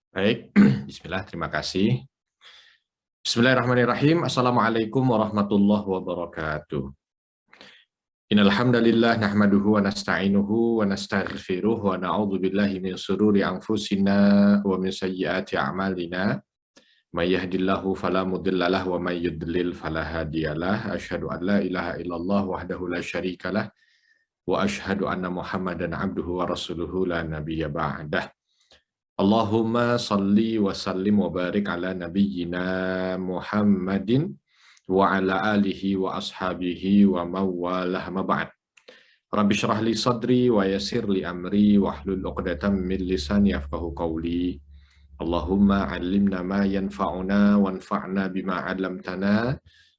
Baik, Bismillah, terima kasih. Bismillahirrahmanirrahim. Assalamualaikum warahmatullahi wabarakatuh. Innal hamdalillah nahmaduhu wa nasta'inuhu wa nastaghfiruh wa na'udzu billahi min shururi anfusina wa min sayyiati a'malina. May yahdihillahu fala mudilla lahu wa may yudlil fala hadiyalah. Asyhadu an la ilaha illallah wahdahu la syarikalah wa asyhadu anna Muhammadan abduhu wa rasuluhu la nabiyya ba'dah. Allahumma salli wa sallim wa barik ala nabiyyina Muhammadin wa ala alihi wa ashabihi wa mawalah ma ba'd. Rabbi syrah li sadri wa yassir li amri wa hlul 'uqdatam min lisani yafqahu qawli. Allahumma 'allimna ma yanfa'una wanfa'na bima 'allamtana.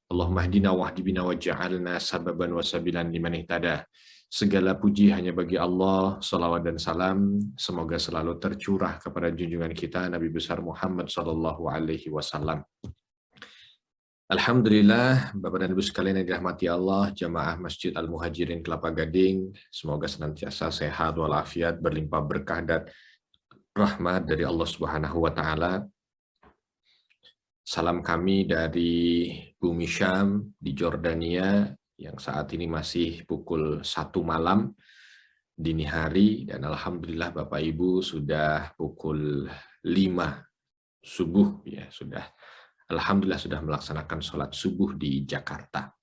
Allahumma hdina wahdi bina waj'alna sababan wa sabilan liman ihtada. Segala puji hanya bagi Allah, salawat dan salam semoga selalu tercurah kepada junjungan kita Nabi besar Muhammad sallallahu alaihi wasallam. Alhamdulillah, Bapak dan Ibu sekalian yang dirahmati Allah, jamaah Masjid Al-Muhajirin Kelapa Gading, semoga senantiasa sehat walafiat, berlimpah berkah dan rahmat dari Allah Subhanahu wa taala. Salam kami dari Bumi Syam di Jordania yang saat ini masih pukul 1 malam dini hari, dan alhamdulillah Bapak Ibu sudah pukul 5 subuh ya, alhamdulillah sudah melaksanakan sholat subuh di Jakarta.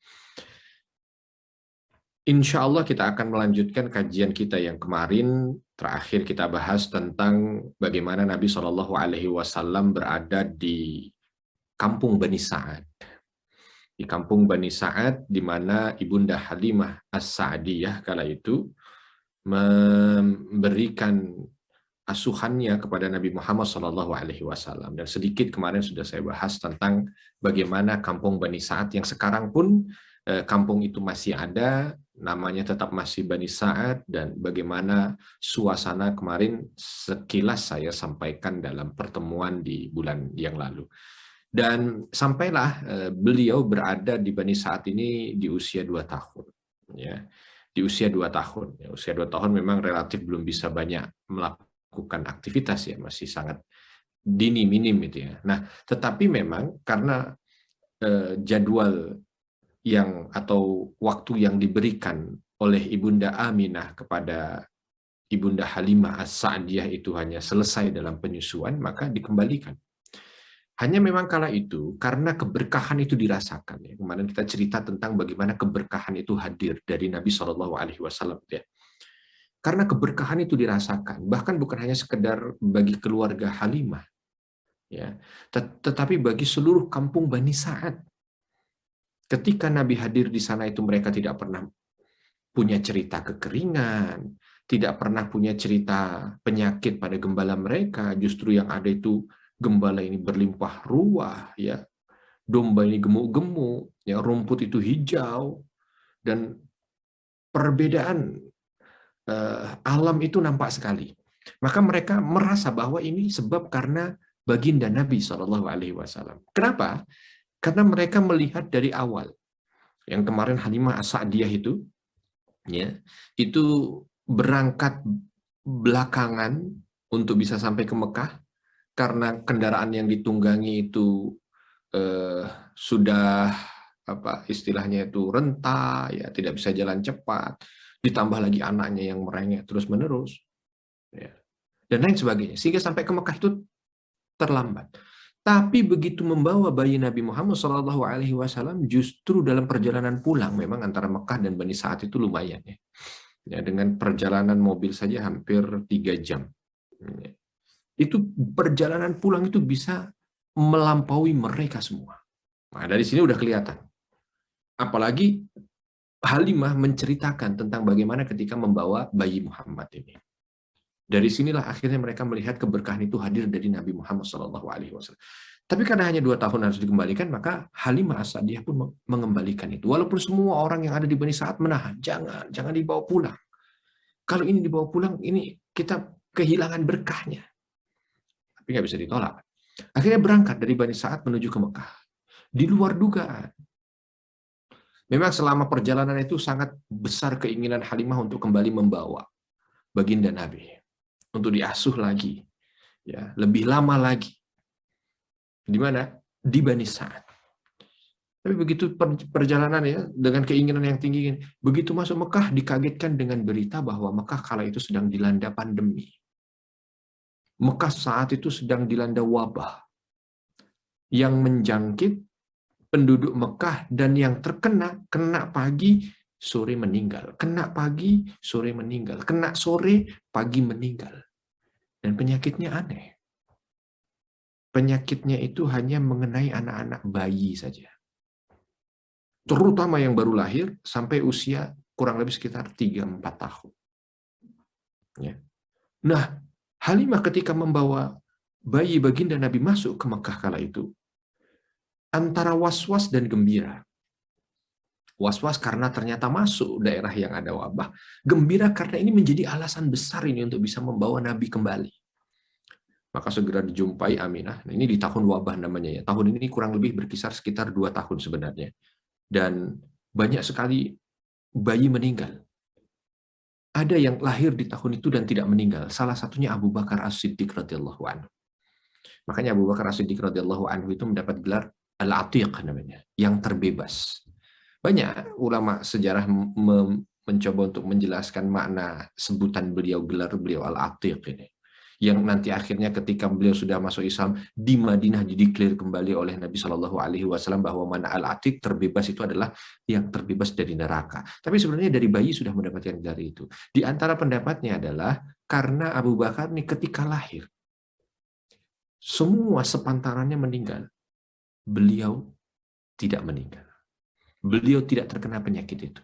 Insya Allah kita akan melanjutkan kajian kita yang kemarin. Terakhir kita bahas tentang bagaimana Nabi Shallallahu Alaihi Wasallam berada di kampung Bani Sa'ad. Di kampung Bani Sa'ad, di mana Ibunda Halimah As-Sa'diyah kala itu memberikan asuhannya kepada Nabi Muhammad SAW. Dan sedikit kemarin sudah saya bahas tentang bagaimana kampung Bani Sa'ad yang sekarang pun kampung itu masih ada, namanya tetap masih Bani Sa'ad, dan bagaimana suasana kemarin sekilas saya sampaikan dalam pertemuan di bulan yang lalu. Dan sampailah beliau berada di Bani Sa'ad ini di usia 2 tahun. Ya. Di usia 2 tahun. Ya, usia 2 tahun memang relatif belum bisa banyak melakukan aktivitas, ya, masih sangat dini, minim gitu ya. Nah, tetapi memang karena jadwal yang atau waktu yang diberikan oleh Ibunda Aminah kepada Ibunda Halimah As-Sa'diyah itu hanya selesai dalam penyusuan, maka dikembalikan. Hanya memang kala itu, karena keberkahan itu dirasakan. Ya. Kemarin kita cerita tentang bagaimana keberkahan itu hadir dari Nabi SAW. Ya. Karena keberkahan itu dirasakan, bahkan bukan hanya sekedar bagi keluarga Halimah, ya, tetapi bagi seluruh kampung Bani Sa'ad. Ketika Nabi hadir di sana itu mereka tidak pernah punya cerita kekeringan, tidak pernah punya cerita penyakit pada gembala mereka, justru yang ada itu gembala ini berlimpah ruah, ya, domba ini gemuk-gemuk, ya, rumput itu hijau, dan perbedaan alam itu nampak sekali. Maka mereka merasa bahwa ini sebab karena baginda Nabi SAW. Kenapa? Karena mereka melihat dari awal. Yang kemarin Halimah As-Sa'diyah itu, ya, itu berangkat belakangan untuk bisa sampai ke Mekah, karena kendaraan yang ditunggangi itu sudah istilahnya itu renta, ya, tidak bisa jalan cepat, ditambah lagi anaknya yang merengek terus-menerus, ya, dan lain sebagainya, sehingga sampai ke Mekah itu terlambat. Tapi begitu membawa bayi Nabi Muhammad SAW, justru dalam perjalanan pulang, memang antara Mekah dan Bani Sa'ad itu lumayan, ya. Ya, dengan perjalanan mobil saja hampir 3 jam. Ya. Itu perjalanan pulang itu bisa melampaui mereka semua. Nah, dari sini udah kelihatan. Apalagi Halimah menceritakan tentang bagaimana ketika membawa bayi Muhammad ini. Dari sinilah akhirnya mereka melihat keberkahan itu hadir dari Nabi Muhammad SAW. Tapi karena hanya 2 tahun harus dikembalikan, maka Halimah As-Sa'diyah pun mengembalikan itu. Walaupun semua orang yang ada di Bani Sa'ad menahan, jangan dibawa pulang. Kalau ini dibawa pulang, ini kita kehilangan berkahnya. Tapi nggak bisa ditolak. Akhirnya berangkat dari Bani Sa'ad menuju ke Mekah. Di luar dugaan. Memang selama perjalanan itu sangat besar keinginan Halimah untuk kembali membawa baginda Nabi. Untuk diasuh lagi. Ya, lebih lama lagi. Di mana? Di Bani Sa'ad. Tapi begitu perjalanan ya, dengan keinginan yang tinggi, begitu masuk Mekah dikagetkan dengan berita bahwa Mekah kala itu sedang dilanda pandemi. Mekah saat itu sedang dilanda wabah yang menjangkit penduduk Mekah, dan yang kena pagi, sore meninggal. Kena pagi, sore meninggal. Kena sore, pagi meninggal. Dan penyakitnya aneh. Penyakitnya itu hanya mengenai anak-anak bayi saja. Terutama yang baru lahir sampai usia kurang lebih sekitar 3-4 tahun. Ya. Nah, Halimah ketika membawa bayi baginda Nabi masuk ke Mekah kala itu, antara was-was dan gembira. Was-was karena ternyata masuk daerah yang ada wabah. Gembira karena ini menjadi alasan besar ini untuk bisa membawa Nabi kembali. Maka segera dijumpai Aminah. Nah, ini di tahun wabah namanya ya. Tahun ini kurang lebih berkisar sekitar 2 tahun sebenarnya. Dan banyak sekali bayi meninggal. Ada yang lahir di tahun itu dan tidak meninggal. Salah satunya Abu Bakar As-Siddiq radhiyallahu anhu. Makanya Abu Bakar As-Siddiq radhiyallahu anhu itu mendapat gelar Al-Atiq namanya, yang terbebas. Banyak ulama sejarah mencoba untuk menjelaskan makna sebutan beliau, gelar beliau Al-Atiq ini. Yang nanti akhirnya ketika beliau sudah masuk Islam di Madinah dideklar kembali oleh Nabi Shallallahu Alaihi Wasallam bahwa mana Al-Atiq, terbebas, itu adalah yang terbebas dari neraka. Tapi sebenarnya dari bayi sudah mendapatkan gelar itu. Di antara pendapatnya adalah karena Abu Bakar nih ketika lahir semua sepantarannya meninggal, beliau tidak meninggal. Beliau tidak terkena penyakit itu.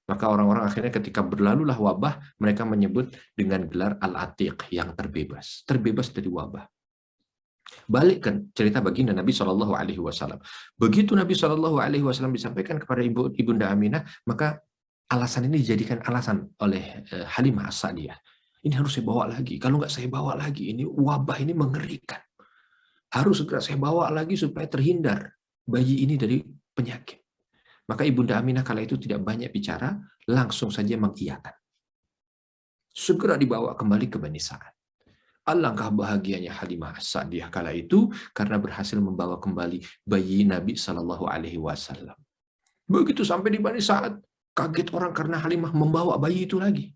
Maka orang-orang akhirnya ketika berlalulah wabah, mereka menyebut dengan gelar Al-Atiq, yang terbebas. Terbebas dari wabah. Balikkan cerita baginda Nabi Shallallahu Alaihi Wasallam. Begitu Nabi Shallallahu Alaihi Wasallam disampaikan kepada ibunda Aminah, maka alasan ini dijadikan alasan oleh Halimah As-Sa'diyah. Ini harus saya bawa lagi. Kalau nggak saya bawa lagi, ini wabah ini mengerikan. Harus segera saya bawa lagi supaya terhindar bayi ini dari penyakit. Maka Ibunda Aminah kala itu tidak banyak bicara, langsung saja mengiyakan. Segera dibawa kembali ke Bani Sa'ad. Alangkah bahagianya Halimah As-Sa'diyah kala itu karena berhasil membawa kembali bayi Nabi Shallallahu Alaihi Wasallam. Begitu sampai di Bani Sa'ad, kaget orang karena Halimah membawa bayi itu lagi.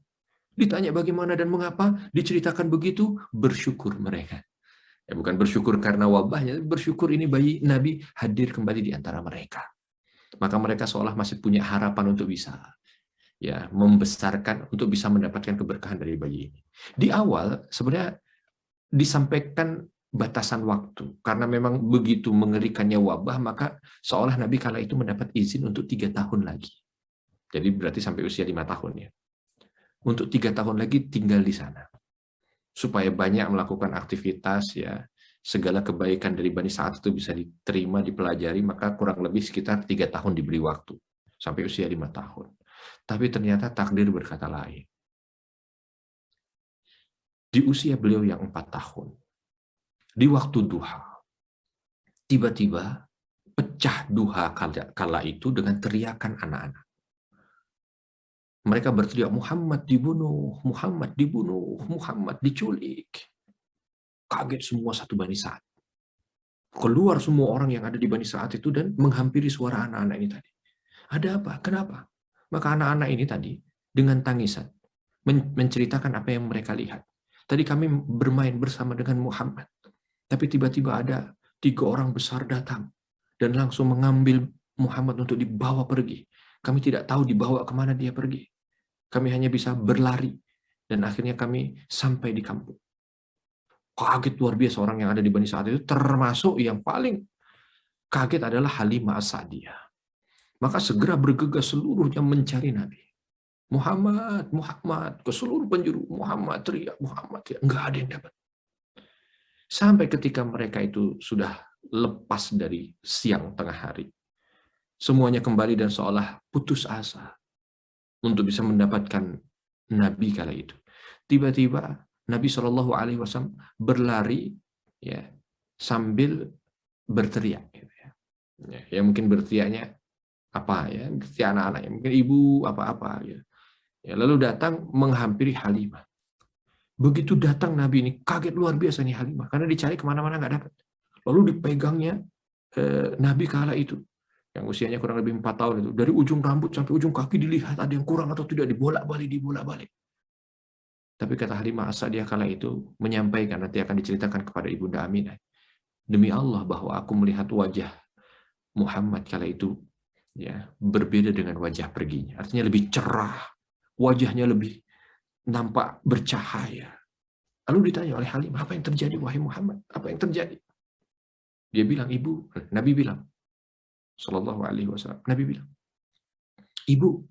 Ditanya bagaimana dan mengapa, diceritakan begitu, bersyukur mereka. Ya, bukan bersyukur karena wabahnya, bersyukur ini bayi Nabi hadir kembali di antara mereka. Maka mereka seolah masih punya harapan untuk bisa ya membesarkan, untuk bisa mendapatkan keberkahan dari bayi ini. Di awal sebenarnya disampaikan batasan waktu, karena memang begitu mengerikannya wabah, maka seolah Nabi kala itu mendapat izin untuk 3 tahun lagi. Jadi berarti sampai usia 5 tahun ya. Untuk 3 tahun lagi tinggal di sana. Supaya banyak melakukan aktivitas ya, segala kebaikan dari Bani Sa'ad itu bisa diterima, dipelajari, maka kurang lebih sekitar 3 tahun diberi waktu, sampai usia 5 tahun. Tapi ternyata takdir berkata lain. Di usia beliau yang 4 tahun, di waktu duha, tiba-tiba pecah duha kala itu dengan teriakan anak-anak. Mereka berteriak, Muhammad dibunuh, Muhammad dibunuh, Muhammad diculik. Kaget semua satu Bani Sa'ad. Keluar semua orang yang ada di Bani Sa'ad itu dan menghampiri suara anak-anak ini tadi. Ada apa? Kenapa? Maka anak-anak ini tadi dengan tangisan menceritakan apa yang mereka lihat. Tadi kami bermain bersama dengan Muhammad. Tapi tiba-tiba ada 3 orang besar datang dan langsung mengambil Muhammad untuk dibawa pergi. Kami tidak tahu dibawa kemana dia pergi. Kami hanya bisa berlari dan akhirnya kami sampai di kampung. Kaget luar biasa orang yang ada di Bani Sa'ad itu, termasuk yang paling kaget adalah Halimah As-Sa'diyah. Maka segera bergegas seluruhnya mencari Nabi. Muhammad, Muhammad, ke seluruh penjuru, Muhammad, teriak, Muhammad, teriak. Enggak ada yang dapat. Sampai ketika mereka itu sudah lepas dari siang tengah hari, semuanya kembali dan seolah putus asa untuk bisa mendapatkan Nabi kala itu. Tiba-tiba Nabi Shallallahu Alaihi Wasallam berlari ya sambil berteriak. Gitu ya. Ya mungkin berteriaknya apa ya? Berteriak anak-anak, ya mungkin ibu apa-apa. Ya. Ya, lalu datang menghampiri Halimah. Begitu datang Nabi ini, kaget luar biasa nih Halimah, karena dicari kemana-mana nggak dapat. Lalu dipegangnya Nabi kala itu, yang usianya kurang lebih 4 tahun itu, dari ujung rambut sampai ujung kaki dilihat ada yang kurang atau tidak, dibolak-balik. Tapi kata Halimah As-Sa'diyah kala itu menyampaikan, nanti akan diceritakan kepada Ibunda Aminah, demi Allah bahwa aku melihat wajah Muhammad kala itu ya berbeda dengan wajah perginya. Artinya lebih cerah, wajahnya lebih nampak bercahaya. Lalu ditanya oleh Halimah, apa yang terjadi wahai Muhammad? Apa yang terjadi? Dia bilang, ibu, Nabi bilang, Sallallahu Alaihi Wasallam, Nabi bilang, ibu,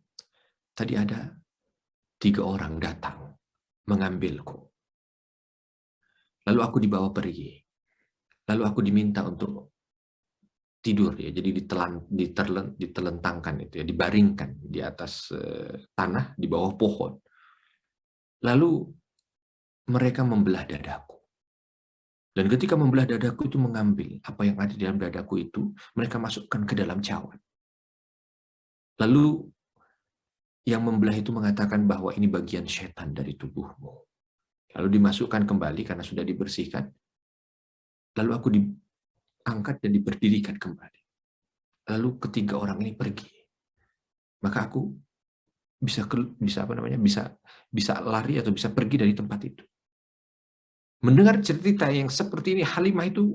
tadi ada 3 orang datang mengambilku. Lalu aku dibawa pergi. Lalu aku diminta untuk tidur ya, jadi ditelentangkan itu ya, dibaringkan di atas tanah di bawah pohon. Lalu mereka membelah dadaku. Dan ketika membelah dadaku itu mengambil apa yang ada di dalam dadaku itu, mereka masukkan ke dalam cawan. Lalu yang membelah itu mengatakan bahwa ini bagian setan dari tubuhmu. Lalu dimasukkan kembali karena sudah dibersihkan. Lalu aku diangkat dan diberdirikan kembali. Lalu ketiga orang ini pergi. Maka aku bisa lari atau bisa pergi dari tempat itu. Mendengar cerita yang seperti ini, Halimah itu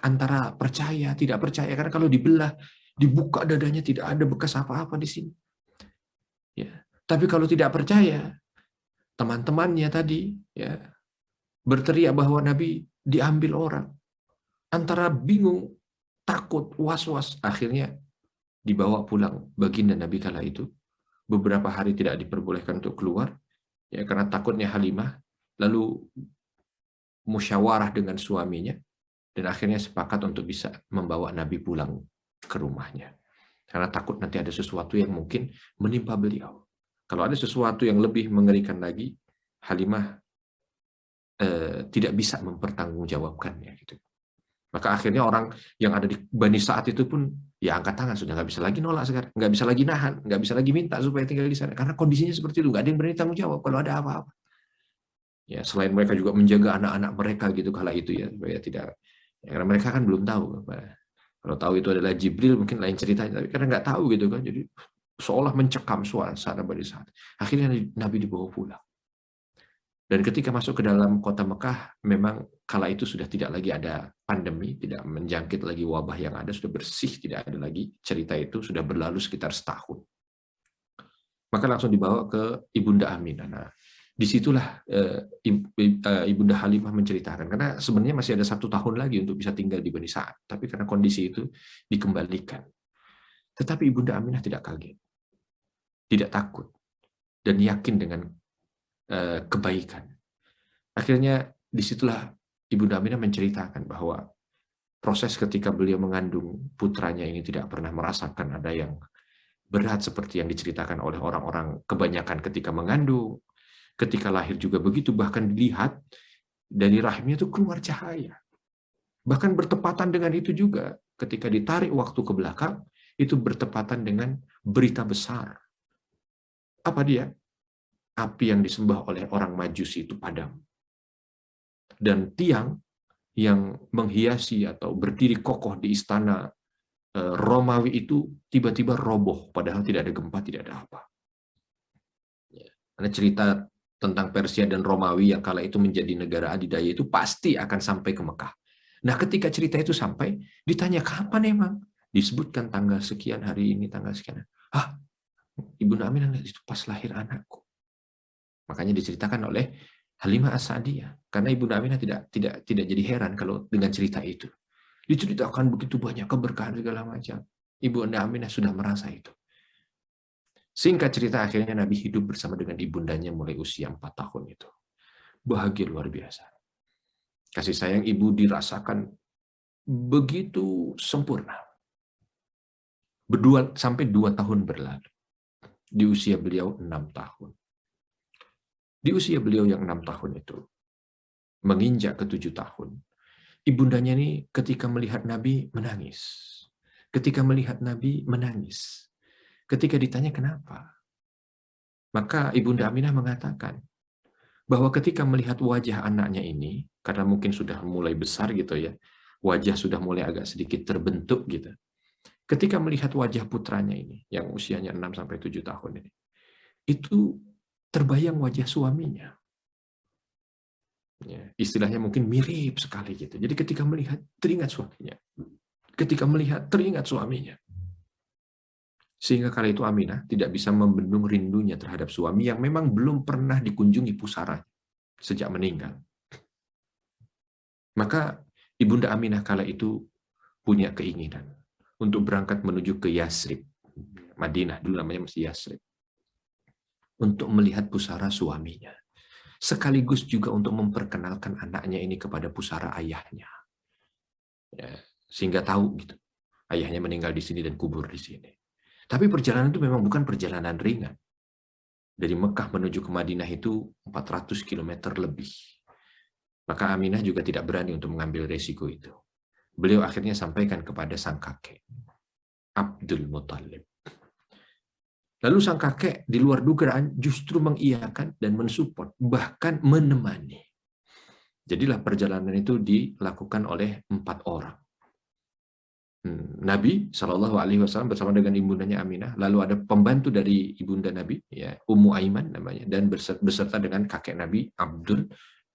antara percaya, tidak percaya. Karena kalau dibelah, dibuka dadanya, tidak ada bekas apa-apa di sini. Ya. Tapi kalau tidak percaya, teman-temannya tadi ya berteriak bahwa Nabi diambil orang. Antara bingung, takut, was-was. Akhirnya dibawa pulang baginda Nabi kala itu. Beberapa hari tidak diperbolehkan untuk keluar. Ya, karena takutnya Halimah. Lalu musyawarah dengan suaminya. Dan akhirnya sepakat untuk bisa membawa Nabi pulang ke rumahnya. Karena takut nanti ada sesuatu yang mungkin menimpa beliau. Kalau ada sesuatu yang lebih mengerikan lagi, Halimah tidak bisa mempertanggungjawabkannya. Gitu. Maka akhirnya orang yang ada di Bani Sa'ad itu pun ya angkat tangan, sudah nggak bisa lagi nolak sekarang, nggak bisa lagi nahan, nggak bisa lagi minta supaya tinggal di sana. Karena kondisinya seperti itu, nggak ada yang berani tanggung jawab kalau ada apa-apa. Ya, selain mereka juga menjaga anak-anak mereka gitu kala itu ya, supaya tidak. Ya, karena mereka kan belum tahu. Kalau tahu itu adalah Jibril mungkin lain ceritanya, tapi karena nggak tahu gitu kan, jadi seolah mencekam suasana Bani Sa'ad. Akhirnya Nabi dibawa pulang. Dan ketika masuk ke dalam kota Mekah, memang kala itu sudah tidak lagi ada pandemi, tidak menjangkit lagi wabah yang ada, sudah bersih, tidak ada lagi cerita itu, sudah berlalu sekitar setahun. Maka langsung dibawa ke Ibunda Aminah. Nah, disitulah Ibunda Halimah menceritakan, karena sebenarnya masih ada 1 tahun lagi untuk bisa tinggal di Bani Sa'ad, tapi karena kondisi itu dikembalikan. Tetapi Ibunda Aminah tidak kaget, tidak takut, dan yakin dengan kebaikan. Akhirnya disitulah Ibunda Aminah menceritakan bahwa proses ketika beliau mengandung putranya ini tidak pernah merasakan ada yang berat seperti yang diceritakan oleh orang-orang kebanyakan ketika mengandung. Ketika lahir juga begitu, bahkan dilihat dari rahimnya itu keluar cahaya. Bahkan bertepatan dengan itu juga, ketika ditarik waktu ke belakang, itu bertepatan dengan berita besar. Apa dia? Api yang disembah oleh orang Majusi itu padam. Dan tiang yang menghiasi atau berdiri kokoh di istana Romawi itu tiba-tiba roboh, padahal tidak ada gempa, tidak ada apa. Karena cerita tentang Persia dan Romawi yang kala itu menjadi negara adidaya itu pasti akan sampai ke Mekah. Nah, ketika cerita itu sampai, ditanya kapan emang? Disebutkan tanggal sekian hari ini, tanggal sekian. Ibunda Aminah itu pas lahir anakku. Makanya diceritakan oleh Halimah As-Sa'diyah, karena Ibunda Aminah tidak jadi heran kalau dengan cerita itu. Diceritakan begitu banyak keberkahan segala macam. Ibunda Aminah sudah merasa itu. Singkat cerita, akhirnya Nabi hidup bersama dengan ibundanya mulai usia 4 tahun itu. Bahagia luar biasa. Kasih sayang ibu dirasakan begitu sempurna. Sampai 2 tahun berlalu. Di usia beliau 6 tahun. Di usia beliau yang 6 tahun itu, menginjak ke 7 tahun, ibundanya ini ketika melihat Nabi menangis. Ketika melihat Nabi menangis. Ketika ditanya kenapa, maka Ibunda Aminah mengatakan bahwa ketika melihat wajah anaknya ini, karena mungkin sudah mulai besar gitu ya, wajah sudah mulai agak sedikit terbentuk gitu. Ketika melihat wajah putranya ini, yang usianya 6-7 tahun ini, itu terbayang wajah suaminya. Ya, istilahnya mungkin mirip sekali gitu. Jadi ketika melihat, teringat suaminya. Ketika melihat, teringat suaminya. Sehingga kala itu Aminah tidak bisa membendung rindunya terhadap suami yang memang belum pernah dikunjungi pusaranya sejak meninggal. Maka Ibunda Aminah kala itu punya keinginan untuk berangkat menuju ke Yasrib, Madinah, dulu namanya masih Yasrib, untuk melihat pusara suaminya. Sekaligus juga untuk memperkenalkan anaknya ini kepada pusara ayahnya. Ya, sehingga tahu gitu, ayahnya meninggal di sini dan kubur di sini. Tapi perjalanan itu memang bukan perjalanan ringan. Dari Mekah menuju ke Madinah itu 400 km lebih. Maka Aminah juga tidak berani untuk mengambil resiko itu. Beliau akhirnya sampaikan kepada sang kakek, Abdul Muthalib. Lalu sang kakek di luar dugaan justru mengiyakan dan mensupport, bahkan menemani. Jadilah perjalanan itu dilakukan oleh 4 orang. Nabi SAW bersama dengan ibundanya Aminah, lalu ada pembantu dari ibunda Nabi, ya, Ummu Aiman namanya, dan beserta dengan kakek Nabi Abdul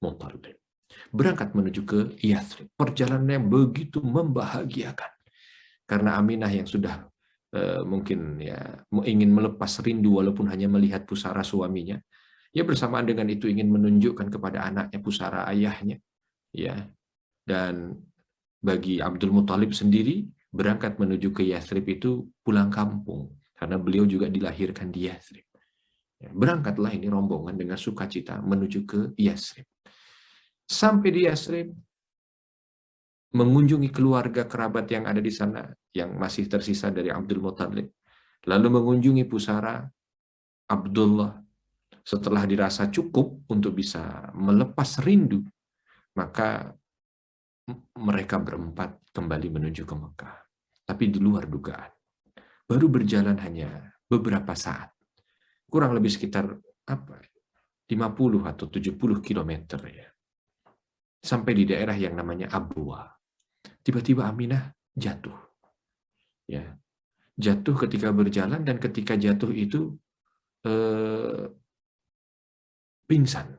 Muthalib. Berangkat menuju ke Yathrib. Perjalanannya begitu membahagiakan. Karena Aminah yang sudah mungkin ya ingin melepas rindu walaupun hanya melihat pusara suaminya, ya bersamaan dengan itu ingin menunjukkan kepada anaknya pusara ayahnya, ya. Dan bagi Abdul Muthalib sendiri, berangkat menuju ke Yathrib itu pulang kampung, karena beliau juga dilahirkan di Yathrib. Berangkatlah ini rombongan dengan sukacita menuju ke Yathrib. Sampai di Yathrib, mengunjungi keluarga kerabat yang ada di sana, yang masih tersisa dari Abdul Muthalib. Lalu mengunjungi pusara Abdullah. Setelah dirasa cukup untuk bisa melepas rindu, maka mereka berempat kembali menuju ke Mekah. Tapi di luar dugaan. Baru berjalan hanya beberapa saat. Kurang lebih sekitar 50 atau 70 km ya. Sampai di daerah yang namanya Abwa. Tiba-tiba Aminah jatuh. Ya. Jatuh ketika berjalan, dan ketika jatuh itu pingsan.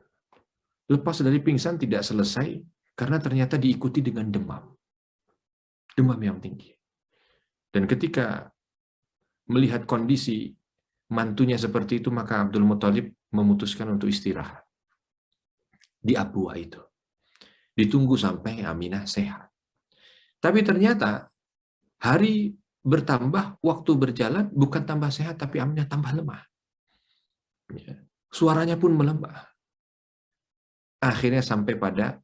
Lepas dari pingsan tidak selesai, karena ternyata diikuti dengan demam. Demam yang tinggi. Dan ketika melihat kondisi mantunya seperti itu, maka Abdul Muthalib memutuskan untuk istirahat di Abwa itu. Ditunggu sampai Aminah sehat. Tapi ternyata hari bertambah, waktu berjalan, bukan tambah sehat, tapi Aminah tambah lemah. Suaranya pun melemah. Akhirnya sampai pada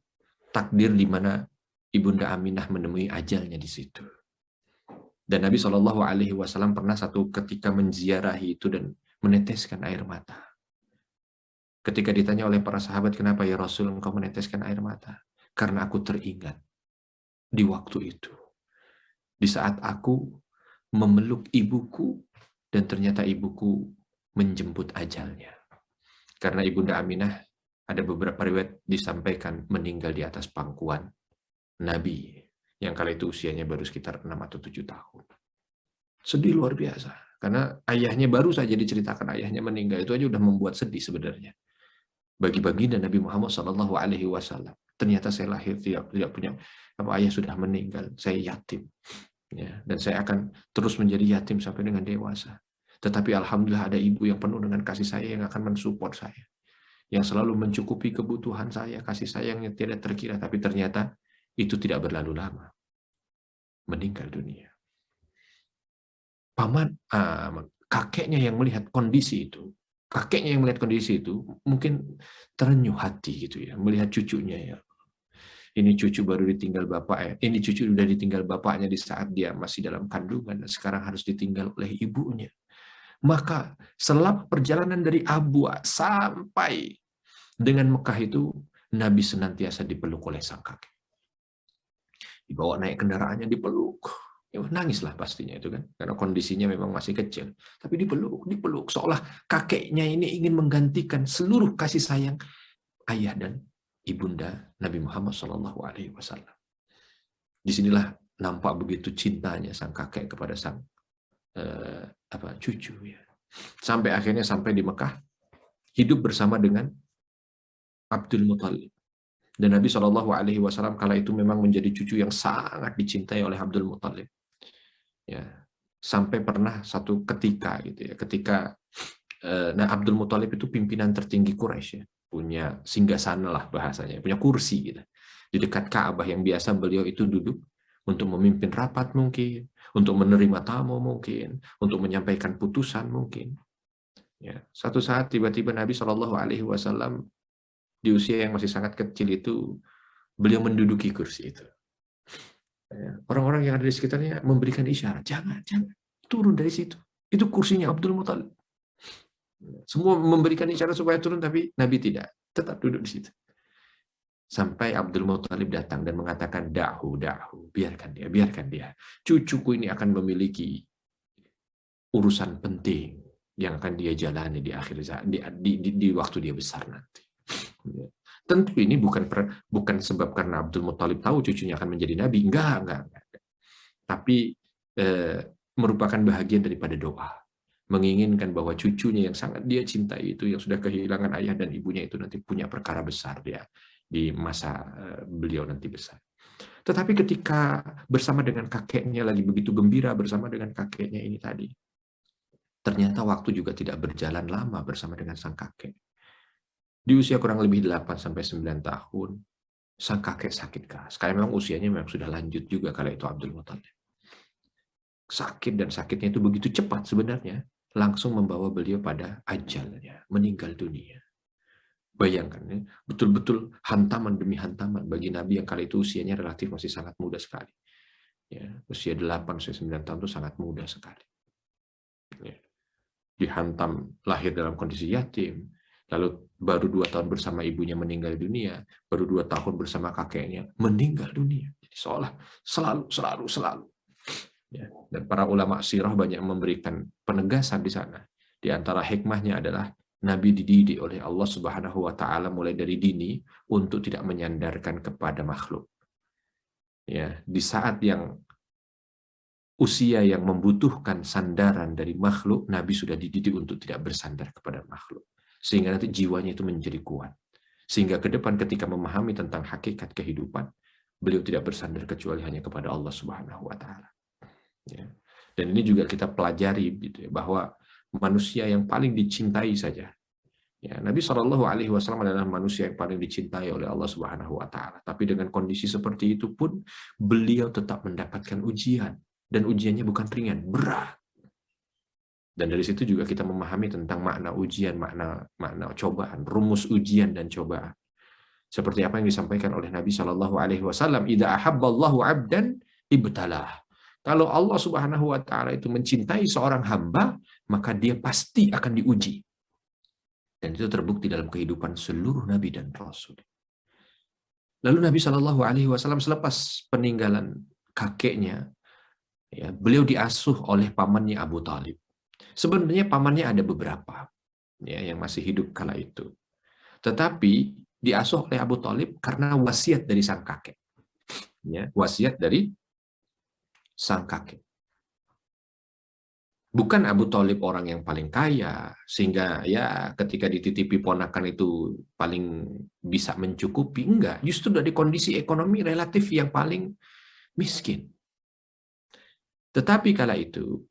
takdir di mana Ibunda Aminah menemui ajalnya di situ. Dan Nabi SAW pernah satu ketika menziarahi itu dan meneteskan air mata. Ketika ditanya oleh para sahabat, kenapa ya Rasul engkau meneteskan air mata? Karena aku teringat di waktu itu. Di saat aku memeluk ibuku, dan ternyata ibuku menjemput ajalnya. Karena Ibunda Aminah, ada beberapa riwayat disampaikan meninggal di atas pangkuan Nabi, yang kala itu usianya baru sekitar 6 atau 7 tahun. Sedih luar biasa. Karena ayahnya baru saja diceritakan ayahnya meninggal, itu aja udah membuat sedih sebenarnya. Bagi baginda Nabi Muhammad SAW, ternyata saya lahir tidak punya ayah, sudah meninggal, saya yatim. Ya, dan saya akan terus menjadi yatim sampai dengan dewasa. Tetapi alhamdulillah ada ibu yang penuh dengan kasih sayang yang akan mensupport saya, yang selalu mencukupi kebutuhan saya, kasih sayangnya tidak terkira. Tapi ternyata itu tidak berlalu lama, meninggal dunia. Kakeknya yang melihat kondisi itu, mungkin terenyuh hati gitu ya, melihat cucunya ya. Ini cucu baru ditinggal bapak, ini cucu sudah ditinggal bapaknya di saat dia masih dalam kandungan, dan sekarang harus ditinggal oleh ibunya. Maka selama perjalanan dari Abwa sampai dengan Mekah itu, Nabi senantiasa dipeluk oleh sang kakek. Dibawa naik kendaraannya, dipeluk. Ya, nangislah pastinya itu kan, karena kondisinya memang masih kecil. Tapi dipeluk, seolah kakeknya ini ingin menggantikan seluruh kasih sayang ayah dan ibunda Nabi Muhammad SAW. Disinilah nampak begitu cintanya sang kakek kepada sang cucu, ya. Sampai akhirnya sampai di Mekah, hidup bersama dengan Abdul Muthalib. Dan Nabi SAW kala itu memang menjadi cucu yang sangat dicintai oleh Abdul Muthalib. Ya, sampai pernah satu ketika gitu ya, ketika Abdul Muthalib itu pimpinan tertinggi Quraisy, ya, punya singgasana lah bahasanya, punya kursi gitu di dekat Ka'bah yang biasa beliau itu duduk untuk memimpin rapat mungkin, untuk menerima tamu mungkin, untuk menyampaikan putusan mungkin. Ya, satu saat tiba-tiba Nabi SAW di usia yang masih sangat kecil itu beliau menduduki kursi itu. Orang-orang yang ada di sekitarnya memberikan isyarat, jangan turun dari situ. Itu kursinya Abdul Muthalib. Semua memberikan isyarat supaya turun, tapi Nabi tidak, tetap duduk di situ. Sampai Abdul Muthalib datang dan mengatakan, dahu, biarkan dia. Cucuku ini akan memiliki urusan penting yang akan dia jalani di akhir di waktu dia besar nanti. Tentu ini bukan sebab karena Abdul Muthalib tahu cucunya akan menjadi nabi, enggak. Tapi merupakan bahagian daripada doa, menginginkan bahwa cucunya yang sangat dia cintai itu, yang sudah kehilangan ayah dan ibunya itu, nanti punya perkara besar dia di masa beliau nanti besar. Tetapi ketika bersama dengan kakeknya, lagi begitu gembira bersama dengan kakeknya ini tadi, ternyata waktu juga tidak berjalan lama bersama dengan sang kakek. Di usia kurang lebih 8-9 tahun, sang kakek sakit keras. Karena memang usianya memang sudah lanjut juga kala itu Abdul Muthalib. Sakit, dan sakitnya itu begitu cepat sebenarnya, langsung membawa beliau pada ajalnya, meninggal dunia. Bayangkan, ya, betul-betul hantaman demi hantaman bagi Nabi yang kala itu usianya relatif masih sangat muda sekali. Ya, usia 8-9 tahun itu sangat muda sekali. Ya. Dihantam, lahir dalam kondisi yatim, lalu baru 2 tahun bersama ibunya meninggal dunia, baru 2 tahun bersama kakeknya meninggal dunia. Jadi seolah selalu. Ya. Dan para ulama sirah banyak memberikan penegasan di sana. Di antara hikmahnya adalah Nabi dididik oleh Allah Subhanahu wa taala mulai dari dini untuk tidak menyandarkan kepada makhluk. Ya, di saat yang usia yang membutuhkan sandaran dari makhluk, Nabi sudah dididik untuk tidak bersandar kepada makhluk. Sehingga nanti jiwanya itu menjadi kuat. Sehingga ke depan ketika memahami tentang hakikat kehidupan, beliau tidak bersandar kecuali hanya kepada Allah Subhanahu wa taala. Ya. Dan ini juga kita pelajari gitu ya, bahwa manusia yang paling dicintai saja. Ya, Nabi SAW adalah manusia yang paling dicintai oleh Allah Subhanahu wa taala. Tapi dengan kondisi seperti itu pun beliau tetap mendapatkan ujian. Dan ujiannya bukan ringan, berat. Dan dari situ juga kita memahami tentang makna ujian, makna cobaan, rumus ujian dan cobaan. Seperti apa yang disampaikan oleh Nabi SAW, "Idza ahabballahu 'abdan ibtalah." Kalau Allah Subhanahu wa taala itu mencintai seorang hamba, maka dia pasti akan diuji. Dan itu terbukti dalam kehidupan seluruh nabi dan rasul. Lalu Nabi SAW selepas peninggalan kakeknya, ya, beliau diasuh oleh pamannya Abu Thalib. Sebenarnya pamannya ada beberapa, ya, yang masih hidup kala itu. Tetapi diasuh oleh Abu Thalib karena wasiat dari sang kakek. Ya, wasiat dari sang kakek. Bukan Abu Thalib orang yang paling kaya, sehingga ya ketika dititipi ponakan itu paling bisa mencukupi. Enggak, justru dari kondisi ekonomi relatif yang paling miskin. Tetapi kala itu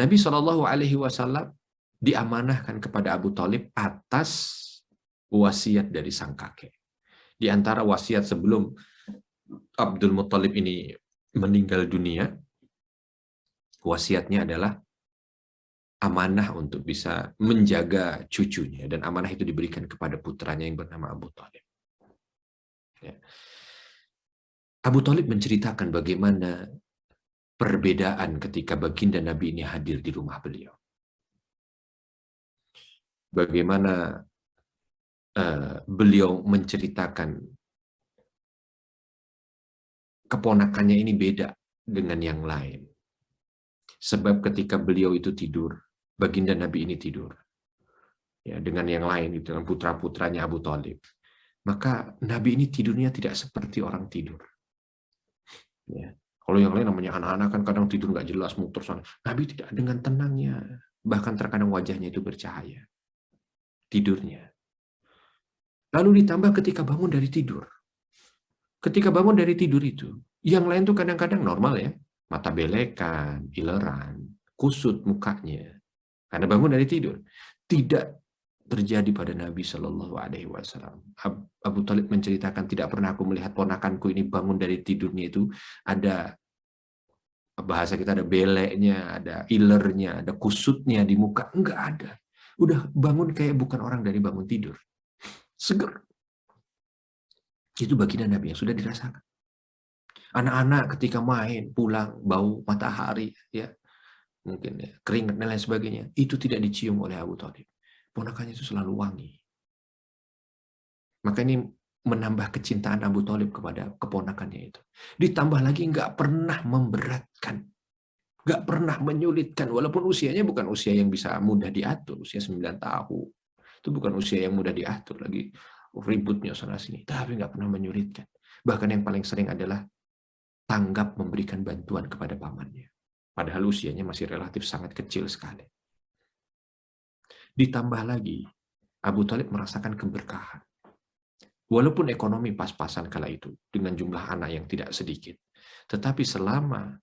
Nabi SAW diamanahkan kepada Abu Thalib atas wasiat dari sang kakek. Di antara wasiat sebelum Abdul Muthalib ini meninggal dunia, wasiatnya adalah amanah untuk bisa menjaga cucunya, dan amanah itu diberikan kepada putranya yang bernama Abu Thalib. Ya. Abu Thalib menceritakan bagaimana perbedaan ketika baginda Nabi ini hadir di rumah beliau. Bagaimana beliau menceritakan keponakannya ini beda dengan yang lain. Sebab ketika beliau itu tidur, baginda Nabi ini tidur. Ya, dengan yang lain, dengan putra-putranya Abu Thalib. Maka Nabi ini tidurnya tidak seperti orang tidur. Ya. Kalau yang lain namanya anak-anak kan kadang tidur nggak jelas, muter sana. Nabi tidak, dengan tenangnya. Bahkan terkadang wajahnya itu bercahaya. Tidurnya. Lalu ditambah ketika bangun dari tidur. Ketika bangun dari tidur itu, yang lain tuh kadang-kadang normal ya. Mata belekan, ileran, kusut mukanya. Karena bangun dari tidur. Tidak terjadi pada Nabi Shallallahu Alaihi Wasallam. Abu Talib menceritakan, tidak pernah aku melihat ponakanku ini bangun dari tidurnya itu ada, bahasa kita ada beleknya, ada ilernya, ada kusutnya di muka. Enggak ada. Udah bangun kayak bukan orang dari bangun tidur. Seger. Itu baginda Nabi yang sudah dirasakan. Anak-anak ketika main, pulang, bau matahari, ya mungkin ya, keringat dan lain sebagainya, itu tidak dicium oleh Abu Talib. Ponakannya itu selalu wangi. Maka ini menambah kecintaan Abu Talib kepada keponakannya itu. Ditambah lagi nggak pernah memberatkan, nggak pernah menyulitkan, walaupun usianya bukan usia yang bisa mudah diatur, usia 9 tahun. Itu bukan usia yang mudah diatur, lagi ributnya sana sini, tapi nggak pernah menyulitkan. Bahkan yang paling sering adalah tanggap memberikan bantuan kepada pamannya. Padahal usianya masih relatif sangat kecil sekali. Ditambah lagi, Abu Talib merasakan keberkahan. Walaupun ekonomi pas-pasan kala itu, dengan jumlah anak yang tidak sedikit. Tetapi selama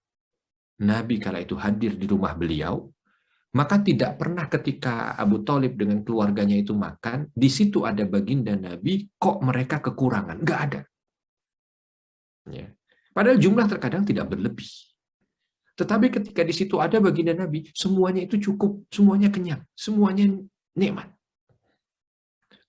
Nabi kala itu hadir di rumah beliau, maka tidak pernah ketika Abu Talib dengan keluarganya itu makan, di situ ada baginda Nabi, kok mereka kekurangan? Nggak ada. Ya. Padahal jumlah terkadang tidak berlebih. Tetapi ketika di situ ada baginda Nabi, semuanya itu cukup, semuanya kenyang, semuanya nikmat.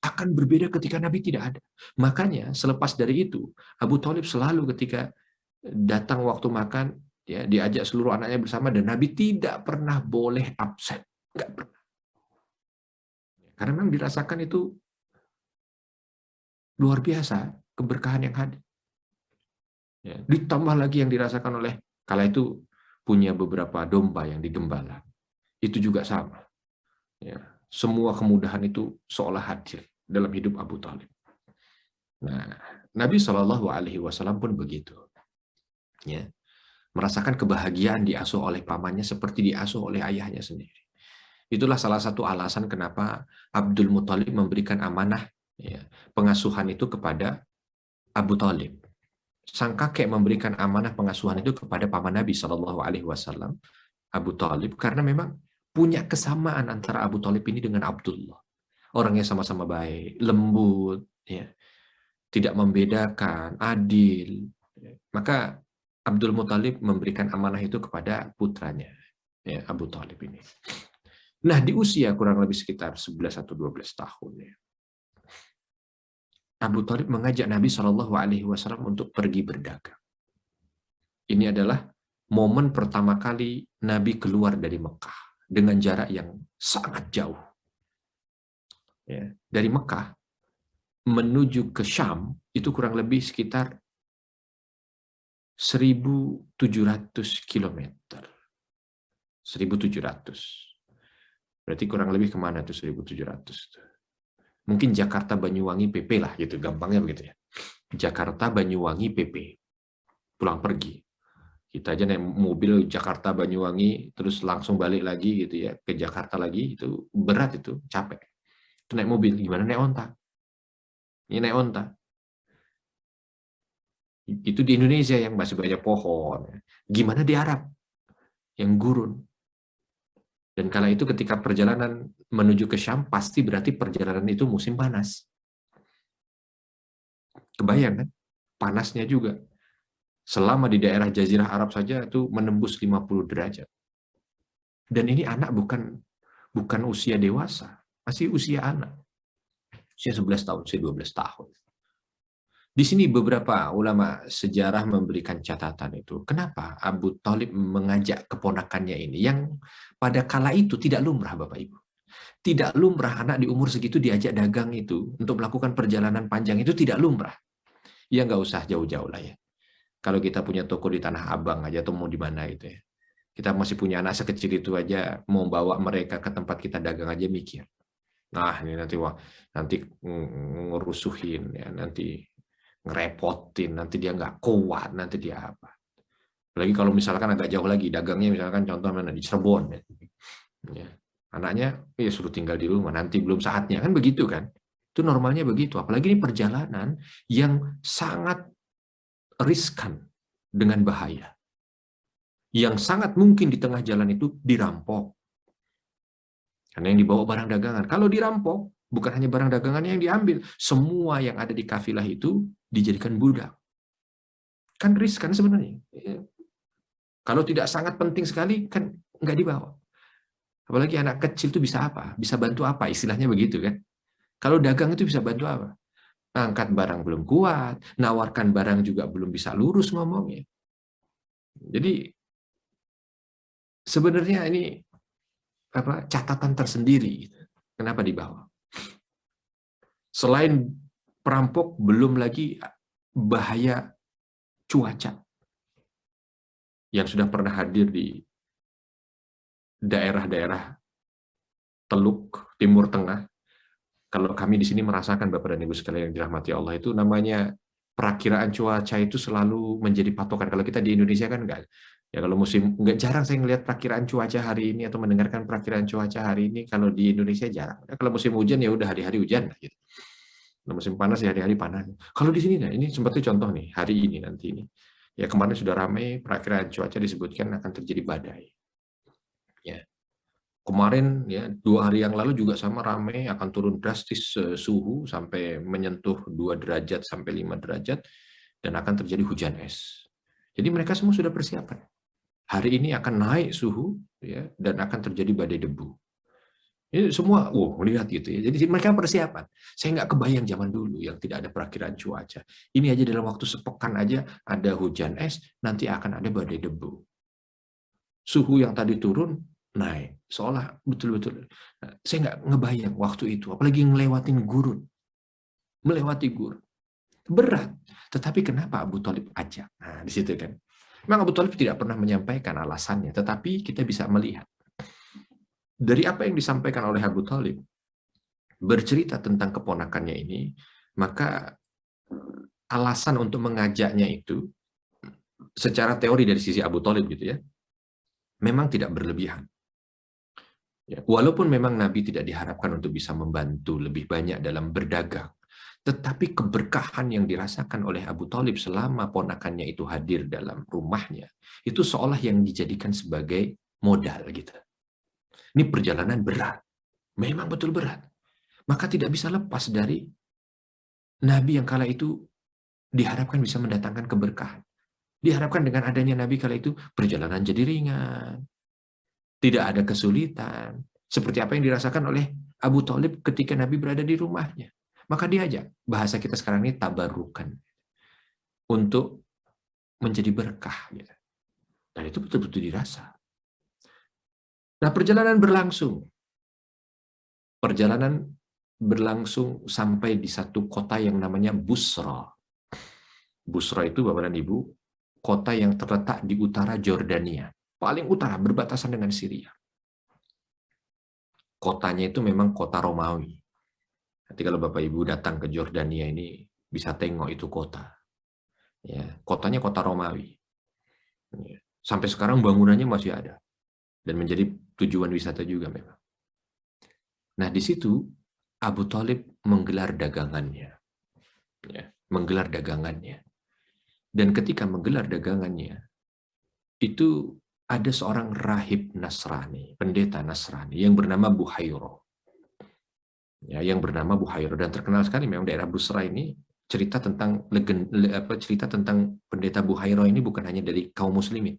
Akan berbeda ketika Nabi tidak ada. Makanya selepas dari itu, Abu Talib selalu ketika datang waktu makan, ya diajak seluruh anaknya bersama, dan Nabi tidak pernah boleh absen. Nggak pernah. Karena memang dirasakan itu luar biasa, keberkahan yang hadir. Ya, ditambah lagi yang dirasakan oleh, kala itu punya beberapa domba yang digembala. Itu juga sama. Ya, semua kemudahan itu seolah hadir dalam hidup Abu Talib. Nah, Nabi Shallallahu Alaihi Wasallam pun begitu. Ya, merasakan kebahagiaan diasuh oleh pamannya seperti diasuh oleh ayahnya sendiri. Itulah salah satu alasan kenapa Abdul Muthalib memberikan amanah, ya, pengasuhan itu kepada Abu Talib. Sang kakek memberikan amanah pengasuhan itu kepada paman Nabi Shallallahu Alaihi Wasallam, Abu Talib, karena memang punya kesamaan antara Abu Talib ini dengan Abdullah. Orangnya sama-sama baik, lembut, ya, tidak membedakan, adil. Maka Abdul Muthalib memberikan amanah itu kepada putranya, ya, Abu Talib ini. Nah, di usia kurang lebih sekitar 11 atau 12 tahun, ya, Abu Talib mengajak Nabi Shallallahu Alaihi Wasallam untuk pergi berdagang. Ini adalah momen pertama kali Nabi keluar dari Mekah dengan jarak yang sangat jauh. Ya, dari Mekah menuju ke Syam itu kurang lebih sekitar 1.700 km. 1.700. Berarti kurang lebih kemana tuh 1.700? Mungkin Jakarta Banyuwangi PP lah gitu, gampangnya begitu ya. Jakarta Banyuwangi PP, pulang pergi. Kita aja naik mobil Jakarta Banyuwangi terus langsung balik lagi gitu ya ke Jakarta lagi, itu berat, itu capek. Itu naik mobil, gimana naik onta? Ini naik onta. Itu di Indonesia yang masih banyak pohon. Gimana di Arab yang gurun? Dan kala itu ketika perjalanan menuju ke Syam, pasti berarti perjalanan itu musim panas. Kebayang kan? Panasnya juga. Selama di daerah Jazirah Arab saja itu menembus 50 derajat. Dan ini anak bukan usia dewasa, masih usia anak. Usia 11 tahun, usia 12 tahun. Di sini beberapa ulama sejarah memberikan catatan itu. Kenapa Abu Talib mengajak keponakannya ini, yang pada kala itu tidak lumrah, Bapak Ibu. Tidak lumrah anak di umur segitu diajak dagang itu, untuk melakukan perjalanan panjang itu tidak lumrah. Ya nggak usah jauh-jauh lah ya. Kalau kita punya toko di Tanah Abang aja, atau mau di mana gitu ya. Kita masih punya anak sekecil itu aja, mau bawa mereka ke tempat kita dagang aja mikir. Nah, ini nanti nanti ngerusuhin ya, nanti ngerepotin, nanti dia nggak kuat, nanti dia apa. Apalagi kalau misalkan agak jauh lagi, dagangnya misalkan contoh mana di Cirebon. Ya. Anaknya ya suruh tinggal di rumah, nanti belum saatnya. Kan begitu kan? Itu normalnya begitu. Apalagi ini perjalanan yang sangat riskan dengan bahaya. Yang sangat mungkin di tengah jalan itu dirampok. Karena yang dibawa barang dagangan. Kalau dirampok, bukan hanya barang dagangan yang diambil. Semua yang ada di kafilah itu dijadikan budak. Kan riskan sebenarnya. Kalau tidak sangat penting sekali, kan nggak dibawa. Apalagi anak kecil itu bisa apa? Bisa bantu apa? Istilahnya begitu kan. Kalau dagang itu bisa bantu apa? Angkat barang belum kuat, nawarkan barang juga belum bisa lurus ngomongnya. Jadi sebenarnya ini apa catatan tersendiri. Kenapa dibawa? Selain perampok, belum lagi bahaya cuaca yang sudah pernah hadir di daerah-daerah Teluk Timur Tengah. Kalau kami di sini merasakan, Bapak dan Ibu sekalian yang dirahmati Allah, itu namanya perakiraan cuaca itu selalu menjadi patokan. Kalau kita di Indonesia kan enggak. Ya kalau musim, enggak, jarang saya ngelihat perakiraan cuaca hari ini atau mendengarkan perakiraan cuaca hari ini. Kalau di Indonesia jarang. Kalau musim hujan ya udah hari-hari hujan. Gitu. Kalau musim panas ya hari-hari panas. Kalau di sini, nah ini seperti contoh nih, hari ini nanti ini. Ya kemarin sudah ramai perakiraan cuaca disebutkan akan terjadi badai. Ya. Kemarin ya 2 hari yang lalu juga sama ramai akan turun drastis suhu sampai menyentuh 2 derajat sampai 5 derajat dan akan terjadi hujan es. Jadi mereka semua sudah persiapan. Hari ini akan naik suhu ya dan akan terjadi badai debu. Ini semua lihat gitu ya. Jadi mereka persiapan. Saya nggak kebayang zaman dulu yang tidak ada perakiraan cuaca. Ini aja dalam waktu sepekan aja ada hujan es, nanti akan ada badai debu. Suhu yang tadi turun naik, seolah betul-betul. Saya nggak ngebayang waktu itu, apalagi ngelewatin gurun, melewati gurun, berat. Tetapi kenapa Abu Thalib ajak? Nah, di situ kan. Memang Abu Thalib tidak pernah menyampaikan alasannya, tetapi kita bisa melihat dari apa yang disampaikan oleh Abu Thalib, bercerita tentang keponakannya ini, maka alasan untuk mengajaknya itu, secara teori dari sisi Abu Thalib gitu ya, memang tidak berlebihan. Ya, walaupun memang Nabi tidak diharapkan untuk bisa membantu lebih banyak dalam berdagang, tetapi keberkahan yang dirasakan oleh Abu Thalib selama ponakannya itu hadir dalam rumahnya, itu seolah yang dijadikan sebagai modal gitu. Ini perjalanan berat, memang betul berat. Maka tidak bisa lepas dari Nabi yang kala itu diharapkan bisa mendatangkan keberkahan. Diharapkan dengan adanya Nabi kala itu perjalanan jadi ringan, tidak ada kesulitan, seperti apa yang dirasakan oleh Abu Thalib ketika Nabi berada di rumahnya. Maka diajak, bahasa kita sekarang ini tabarukan, untuk menjadi berkah. Dan itu betul-betul dirasa. Nah, perjalanan berlangsung sampai di satu kota yang namanya Busra. Busra itu, Bapak dan Ibu, kota yang terletak di utara Jordania. Paling utara, berbatasan dengan Syria. Kotanya itu memang kota Romawi. Nanti kalau Bapak Ibu datang ke Jordania ini, bisa tengok itu kota. Ya, kotanya kota Romawi. Ya. Sampai sekarang bangunannya masih ada. Dan menjadi tujuan wisata juga memang. Nah, di situ Abu Thalib menggelar dagangannya. Ya, menggelar dagangannya. Dan ketika menggelar dagangannya, itu ada seorang rahib Nasrani, pendeta Nasrani yang bernama Buhairo. Ya, yang bernama Buhairo, dan terkenal sekali memang daerah Busra ini. Cerita tentang cerita tentang pendeta Buhairo ini bukan hanya dari kaum muslimin.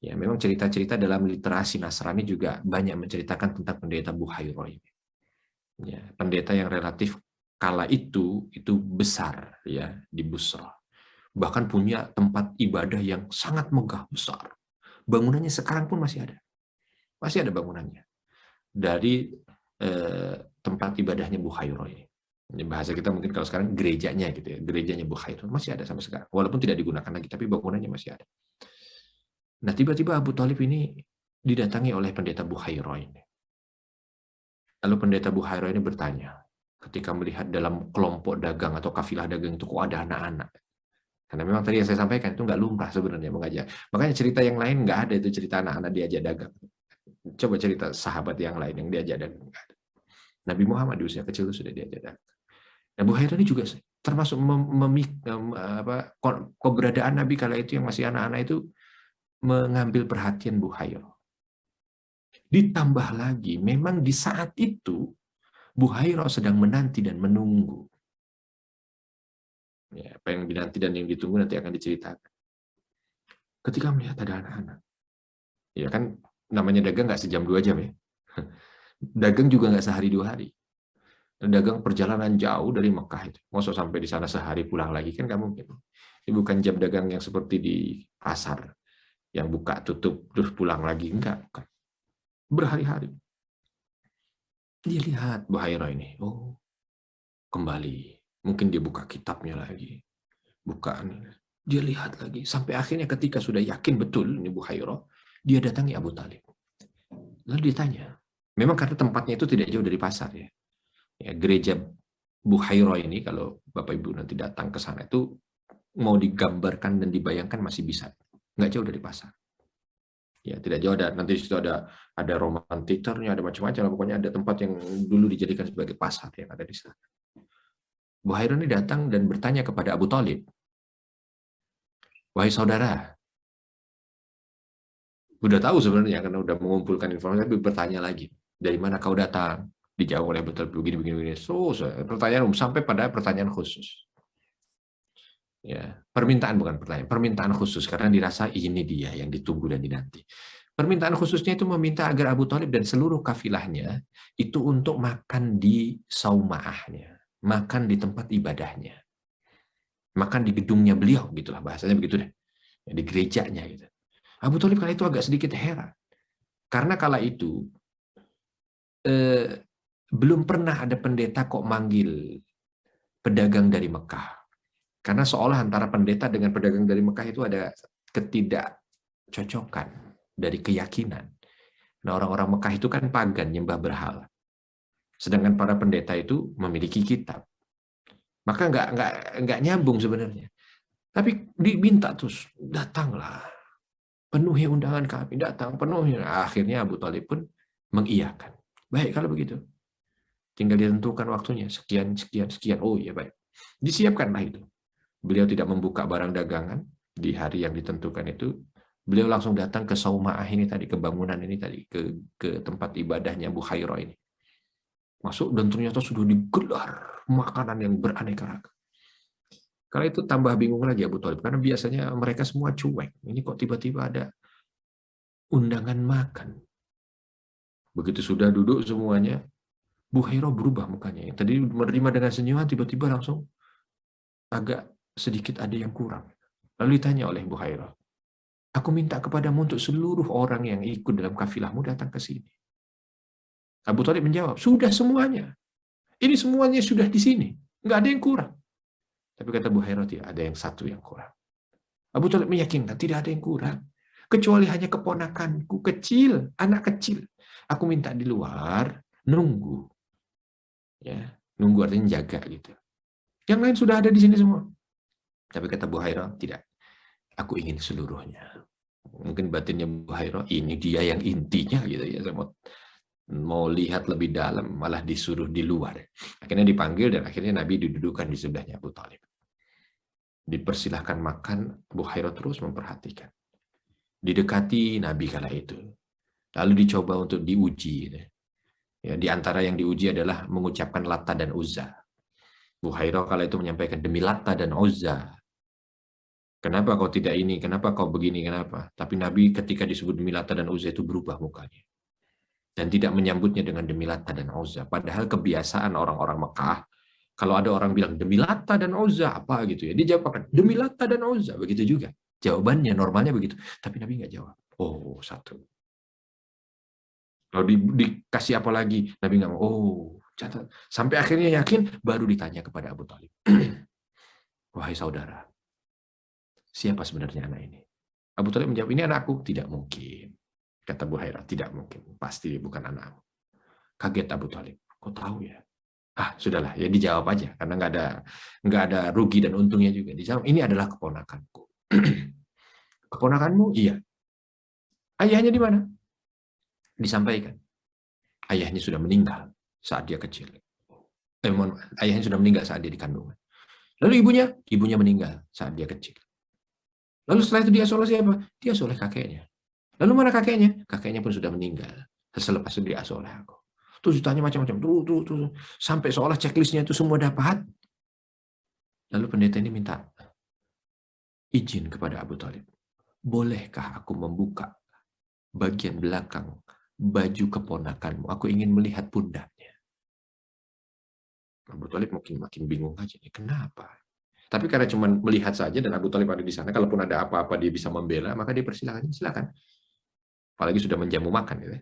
Ya, memang cerita-cerita dalam literasi Nasrani juga banyak menceritakan tentang pendeta Buhairo ini. Ya, pendeta yang relatif kala itu besar ya di Busra. Bahkan punya tempat ibadah yang sangat megah besar. Bangunannya sekarang pun masih ada. Masih ada bangunannya. Dari tempat ibadahnya Buhairo ini. Bahasa kita mungkin kalau sekarang gerejanya gitu ya. Gerejanya Buhairo masih ada sampai sekarang. Walaupun tidak digunakan lagi, tapi bangunannya masih ada. Nah, tiba-tiba Abu Thalib ini didatangi oleh pendeta Buhairo ini. Lalu pendeta Buhairah ini bertanya, ketika melihat dalam kelompok dagang atau kafilah dagang itu kok ada anak-anak. Karena memang tadi yang saya sampaikan itu nggak lumrah sebenarnya mengajar. Makanya cerita yang lain nggak ada itu cerita anak-anak diajak dagang. Coba cerita sahabat yang lain yang diajak dagang. Nggak ada. Nabi Muhammad di usia kecil itu sudah diajak dagang. Nah, Buhairah ini juga termasuk keberadaan Nabi kala itu yang masih anak-anak itu mengambil perhatian Buhairah. Ditambah lagi, memang di saat itu Buhairah sedang menanti dan menunggu. Ya, apa yang dinanti dan yang ditunggu nanti akan diceritakan. Ketika melihat ada anak-anak, ya kan namanya dagang nggak sejam 2 jam ya. Dagang juga nggak sehari 2 hari. Dagang perjalanan jauh dari Mekah itu. Masuk sampai di sana sehari pulang lagi kan nggak mungkin. Ini bukan jam dagang yang seperti di pasar yang buka tutup terus pulang lagi, enggak. Bukan. Berhari-hari. Dia lihat Buhairah ini, oh kembali. Mungkin dia buka kitabnya lagi. Buka, dia lihat lagi. Sampai akhirnya ketika sudah yakin betul ini Buhairah, dia datangi Abu Talib. Lalu ditanya, memang karena tempatnya itu tidak jauh dari pasar ya. Ya, gereja Buhairah ini kalau Bapak Ibu nanti datang ke sana itu mau digambarkan dan dibayangkan masih bisa, nggak jauh dari pasar. Ya tidak jauh, ada nanti di situ ada Roman theater-nya, ada macam-macam, pokoknya ada tempat yang dulu dijadikan sebagai pasar yang ada di sana. Buhairah ini datang dan bertanya kepada Abu Talib, wahai saudara, udah tahu sebenarnya karena udah mengumpulkan informasi, tapi bertanya lagi, dari mana kau datang? Dijawab oleh Abu Talib begini. So, pertanyaan sampai pada pertanyaan khusus. Ya, permintaan khusus karena dirasa ini dia yang ditunggu dan dinanti. Permintaan khususnya itu meminta agar Abu Talib dan seluruh kafilahnya itu untuk makan di saumaahnya, makan di tempat ibadahnya, makan di gedungnya beliau, gitulah bahasanya begitu deh, di gerejanya gitu. Abu Talib kala itu agak sedikit heran karena kala itu belum pernah ada pendeta kok manggil pedagang dari Mekah. Karena seolah antara pendeta dengan pedagang dari Mekah itu ada ketidakcocokan dari keyakinan. Nah, orang-orang Mekah itu kan pagan, nyembah berhala. Sedangkan para pendeta itu memiliki kitab. Maka nggak nyambung sebenarnya. Tapi diminta terus, datanglah. Penuhi undangan kami, datang, penuhi. Akhirnya Abu Talib pun mengiyakan. Baik kalau begitu. Tinggal ditentukan waktunya, sekian. Oh iya baik. Disiapkanlah itu. Beliau tidak membuka barang dagangan di hari yang ditentukan itu. Beliau langsung datang ke Saumaah ini tadi, ke bangunan ini tadi, ke tempat ibadahnya Buhairah ini. Masuk dan ternyata sudah digelar makanan yang beraneka ragam. Kala itu tambah bingung lagi Abu Thalib, karena biasanya mereka semua cuek. Ini kok tiba-tiba ada undangan makan. Begitu sudah duduk semuanya, Buhairah berubah mukanya. Yang tadi menerima dengan senyuman, tiba-tiba langsung agak sedikit ada yang kurang. Lalu ditanya oleh Buhairah, aku minta kepadamu untuk seluruh orang yang ikut dalam kafilahmu datang ke sini. Abu Thalib menjawab, sudah semuanya. Ini semuanya sudah di sini. Nggak ada yang kurang. Tapi kata Buhairah, tidak ada yang satu yang kurang. Abu Thalib meyakinkan, tidak ada yang kurang. Kecuali hanya keponakanku kecil, anak kecil. Aku minta di luar, nunggu. Ya, nunggu artinya jaga gitu. Yang lain sudah ada di sini semua. Tapi kata Buhairah, tidak. Aku ingin seluruhnya. Mungkin batinnya Buhairah, ini dia yang intinya gitu ya. Saya mau lihat lebih dalam, malah disuruh di luar. Akhirnya dipanggil dan akhirnya Nabi didudukkan di sebelahnya Abu Thalib. Dipersilahkan makan, Buhairah terus memperhatikan. Didekati Nabi kala itu. Lalu dicoba untuk diuji. Ya, di antara yang diuji adalah mengucapkan Lata dan Uzza. Buhairah kala itu menyampaikan, demi Lata dan Uzza. Kenapa kau tidak ini? Kenapa kau begini? Kenapa? Tapi Nabi ketika disebut demi Lata dan Uzza itu berubah mukanya. Dan tidak menyambutnya dengan demi Lata dan Uzza. Padahal kebiasaan orang-orang Mekah, kalau ada orang bilang demi Lata dan Uzza, apa gitu ya, dia jawab demi Lata dan Uzza, begitu juga. Jawabannya normalnya begitu. Tapi Nabi nggak jawab. Oh, satu. Kalau dikasih apa lagi, Nabi nggak mau. Oh, catat. Sampai akhirnya yakin, baru ditanya kepada Abu Thalib. Wahai saudara, siapa sebenarnya anak ini? Abu Thalib menjawab, ini anakku. Tidak mungkin. Kata Buhairah, tidak mungkin. Pasti bukan anakmu. Kaget Abu Thalib. Kok tahu ya? Sudahlah, ya dijawab aja karena nggak ada rugi dan untungnya juga. Dijawab, ini adalah keponakanku. Keponakanmu? Iya. Ayahnya di mana? Disampaikan. Ayahnya sudah meninggal saat dia kecil. Ayahnya sudah meninggal saat dia di kandungan. Lalu ibunya? Ibunya meninggal saat dia kecil. Lalu setelah itu diasuh oleh siapa? Diasuh oleh kakeknya. Lalu mana kakeknya? Kakeknya pun sudah meninggal. Selepas itu diasuh oleh aku. Terus ditanya macam-macam. Tuh. Sampai seolah checklistnya itu semua dapat. Lalu pendeta ini minta izin kepada Abu Thalib. Bolehkah aku membuka bagian belakang baju keponakanmu? Aku ingin melihat pundaknya. Abu Thalib makin bingung aja. Kenapa? Tapi karena cuma melihat saja dan Abu Thalib ada di sana, kalaupun ada apa-apa dia bisa membela, maka dia silakan. Apalagi sudah menjamu makan. Gitu.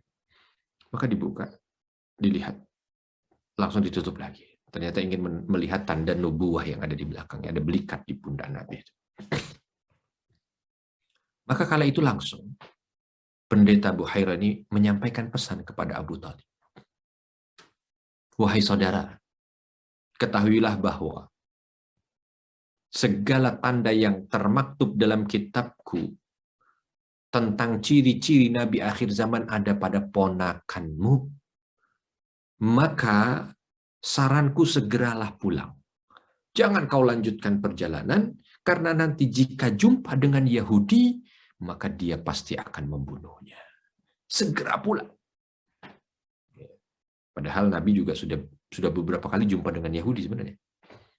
Maka dibuka. Dilihat, langsung ditutup lagi. Ternyata ingin melihat tanda nubuwah yang ada di belakangnya, ada belikat di pundak Nabi itu. Maka kala itu langsung pendeta Buhairah ini menyampaikan pesan kepada Abu Thalib. Wahai saudara, ketahuilah bahwa segala tanda yang termaktub dalam kitabku tentang ciri-ciri Nabi akhir zaman ada pada ponakanmu. Maka saranku segeralah pulang. Jangan kau lanjutkan perjalanan, karena nanti jika jumpa dengan Yahudi, maka dia pasti akan membunuhnya. Segera pulang. Padahal Nabi juga sudah beberapa kali jumpa dengan Yahudi sebenarnya.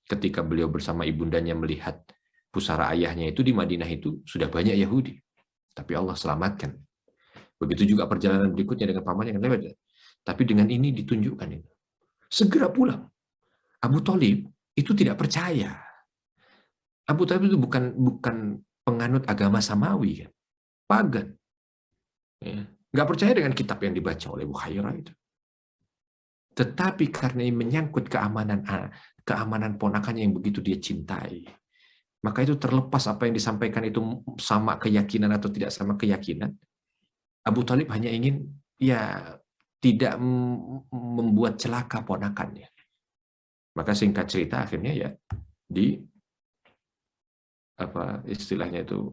Ketika beliau bersama ibundanya melihat pusara ayahnya itu di Madinah itu sudah banyak Yahudi. Tapi Allah selamatkan. Begitu juga perjalanan berikutnya dengan pamannya yang lewat. Tapi dengan ini ditunjukkan itu. Segera pulang. Abu Thalib itu tidak percaya. Abu Thalib itu bukan penganut agama Samawi, kan? Pagan. Ya. Nggak percaya dengan kitab yang dibaca oleh Buhairah itu. Tetapi karena ini menyangkut keamanan ponakannya yang begitu dia cintai, maka itu terlepas apa yang disampaikan itu sama keyakinan atau tidak sama keyakinan. Abu Thalib hanya ingin tidak membuat celaka ponakannya. Maka singkat cerita akhirnya istilahnya itu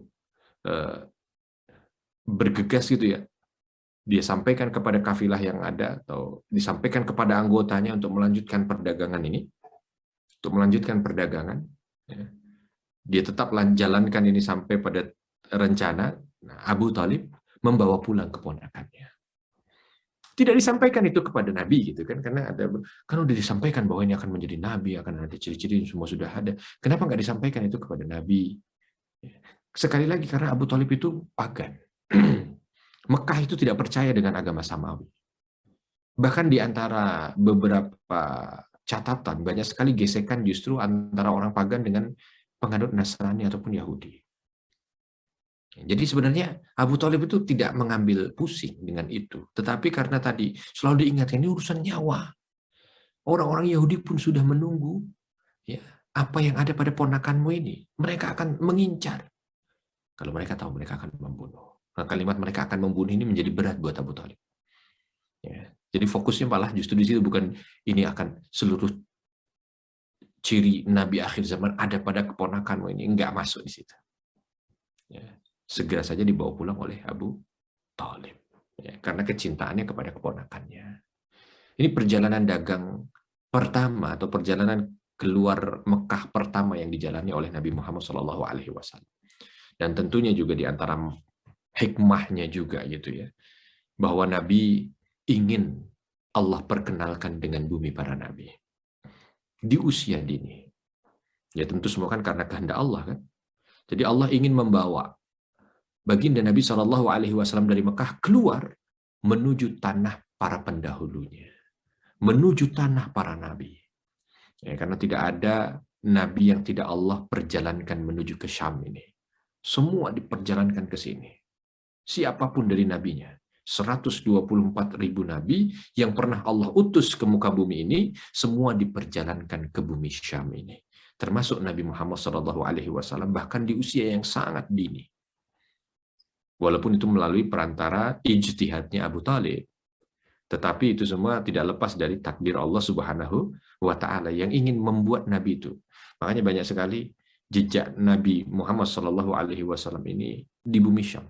bergegas gitu ya. Dia sampaikan kepada kafilah yang ada atau disampaikan kepada anggotanya untuk melanjutkan perdagangan ini. Untuk melanjutkan perdagangan. Ya. Dia tetap jalankan ini sampai pada rencana Abu Thalib membawa pulang keponakannya. Tidak disampaikan itu kepada Nabi gitu kan, karena udah disampaikan bahwa ini akan menjadi Nabi, akan ada ciri-ciri semua sudah ada. Kenapa nggak disampaikan itu kepada Nabi? Sekali lagi karena Abu Thalib itu pagan. Mekah itu tidak percaya dengan agama Samawi. Bahkan di antara beberapa catatan banyak sekali gesekan justru antara orang pagan dengan penganut Nasrani ataupun Yahudi. Jadi sebenarnya Abu Thalib itu tidak mengambil pusing dengan itu. Tetapi karena tadi selalu diingatkan, ini urusan nyawa. Orang-orang Yahudi pun sudah menunggu ya, apa yang ada pada ponakanmu ini. Mereka akan mengincar. Kalau mereka tahu mereka akan membunuh. Nah, kalimat mereka akan membunuh ini menjadi berat buat Abu Thalib. Ya. Jadi fokusnya malah justru di situ, bukan ini akan seluruh ciri Nabi akhir zaman ada pada keponakanmu ini. Enggak masuk di situ. Ya. Segera saja dibawa pulang oleh Abu Thalib. Ya, karena kecintaannya kepada keponakannya. Ini perjalanan dagang pertama atau perjalanan keluar Mekah pertama yang dijalani oleh Nabi Muhammad SAW. Dan tentunya juga di antara hikmahnya juga gitu ya, bahwa Nabi ingin Allah perkenalkan dengan bumi para nabi di usia dini. Ya tentu semua kan karena kehendak Allah kan. Jadi Allah ingin membawa baginda Nabi SAW dari Mekah keluar menuju tanah para pendahulunya, menuju tanah para nabi. Ya, karena tidak ada nabi yang tidak Allah perjalankan menuju ke Syam ini. Semua diperjalankan ke sini. Siapapun dari nabinya. 124.000 nabi yang pernah Allah utus ke muka bumi ini, semua diperjalankan ke bumi Syam ini. Termasuk Nabi Muhammad SAW, bahkan di usia yang sangat dini. Walaupun itu melalui perantara ijtihadnya Abu Thalib. Tetapi itu semua tidak lepas dari takdir Allah Subhanahu wa Ta'ala yang ingin membuat Nabi itu. Makanya banyak sekali jejak Nabi Muhammad Shallallahu Alaihi Wasallam ini di bumi Syam.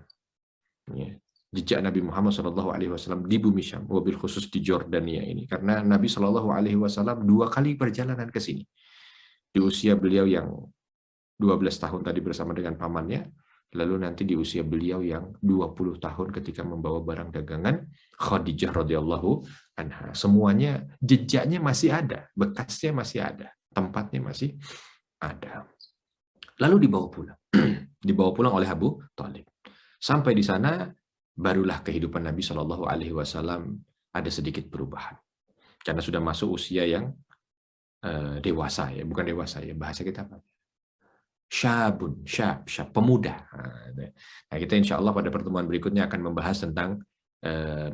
Ya. Jejak Nabi Muhammad Shallallahu Alaihi Wasallam di bumi Syam, mobil khusus di Jordania ini, karena Nabi Shallallahu Alaihi Wasallam 2 kali perjalanan ke sini. Di usia beliau yang 12 tahun tadi bersama dengan pamannya, lalu nanti di usia beliau yang 20 tahun ketika membawa barang dagangan Khadijah radhiyallahu anha. Semuanya jejaknya masih ada, bekasnya masih ada, tempatnya masih ada. Lalu dibawa pulang. Dibawa pulang oleh Abu Thalib. Sampai di sana barulah kehidupan Nabi Shallallahu Alaihi Wasallam ada sedikit perubahan. Karena sudah masuk usia yang dewasa, ya, bukan dewasa ya, bahasa kita apa? Syabun, syab, pemuda. Nah, kita insya Allah pada pertemuan berikutnya akan membahas tentang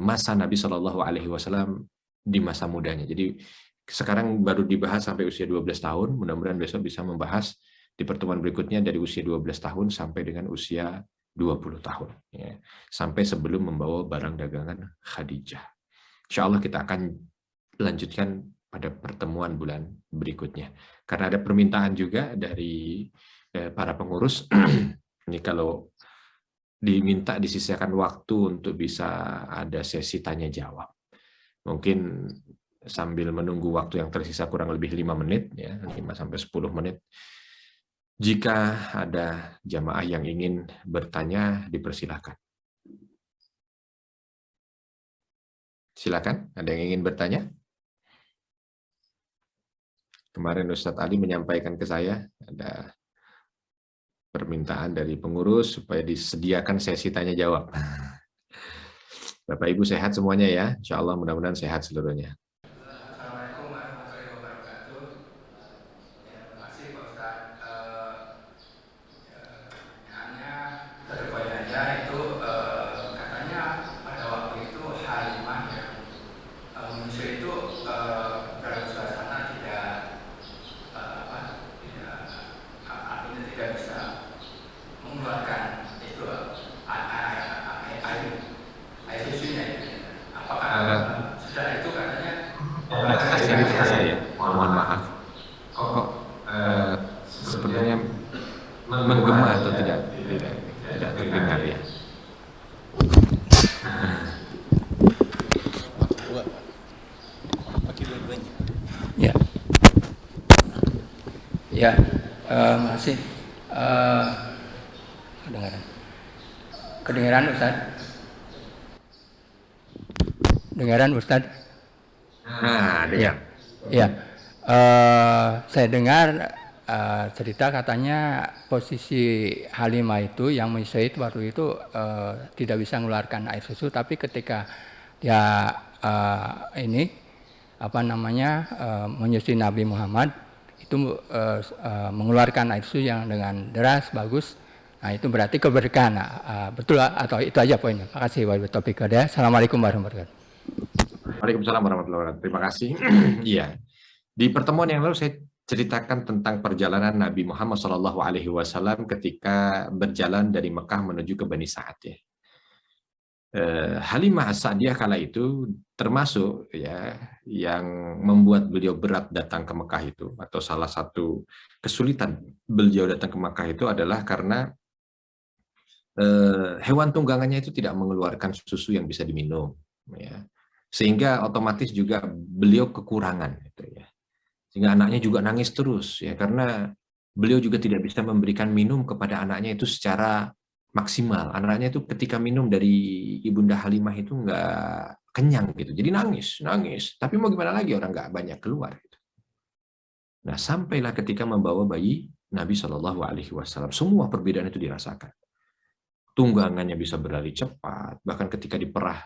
masa Nabi Shallallahu Alaihi Wasallam di masa mudanya. Jadi sekarang baru dibahas sampai usia 12 tahun. Mudah-mudahan besok bisa membahas di pertemuan berikutnya dari usia 12 tahun sampai dengan usia 20 tahun. Ya. Sampai sebelum membawa barang dagangan Khadijah. Insya Allah kita akan lanjutkan pada pertemuan bulan berikutnya. Karena ada permintaan juga dari para pengurus, ini kalau diminta disisihkan waktu untuk bisa ada sesi tanya jawab. Mungkin sambil menunggu waktu yang tersisa kurang lebih 5 menit, ya, 5-10 menit. Jika ada jamaah yang ingin bertanya, dipersilakan. Silakan, ada yang ingin bertanya? Kemarin Ustadz Ali menyampaikan ke saya, ada permintaan dari pengurus supaya disediakan sesi tanya jawab. Bapak Ibu sehat semuanya ya, insya Allah mudah-mudahan sehat seluruhnya. Assalamualaikum warahmatullahi wabarakatuh. Ya, terima kasih Pak Ustadz. Hanya satu poin aja itu katanya pada waktu itu Halimah yang menyusui itu dalam suasana tidak artinya tidak bisa mengeluarkan itu air susunya itu. Apakah setelah itu katanya Kasih saya, mohon maaf. Kok sepertinya menggema atau tidak terdengar ya? Ya, ya, masih kedengaran Ustaz? Dengaran Ustaz? Nah, Ya, ya. Saya dengar cerita katanya posisi Halimah itu yang menyusui waktu itu tidak bisa mengeluarkan air susu, tapi ketika dia menyusui Nabi Muhammad itu mengeluarkan air susu yang dengan deras bagus. Nah, itu berarti keberkahan. Betul atau itu aja poinnya. Terima kasih wabillahi taufiq hidayah. Assalamualaikum warahmatullahi wabarakatuh. Waalaikumsalam warahmatullahi wabarakatuh. Terima kasih. Iya, di pertemuan yang lalu saya ceritakan tentang perjalanan Nabi Muhammad SAW ketika berjalan dari Mekah menuju ke Bani Sa'ad. Ya. Halimah As-Sa'diyah kala itu termasuk ya yang membuat beliau berat datang ke Mekah itu, atau salah satu kesulitan beliau datang ke Mekah itu adalah karena hewan tunggangannya itu tidak mengeluarkan susu yang bisa diminum, ya. Sehingga otomatis juga beliau kekurangan, gitu ya. Sehingga anaknya juga nangis terus, ya, karena beliau juga tidak bisa memberikan minum kepada anaknya itu secara maksimal. Anaknya itu ketika minum dari Ibunda Halimah itu nggak kenyang, gitu. Jadi nangis. Tapi mau gimana lagi, orang nggak banyak keluar. Gitu. Nah, sampailah ketika membawa bayi Nabi Shallallahu Alaihi Wasallam, semua perbedaan itu dirasakan. Tunggangannya bisa berlari cepat, bahkan ketika diperah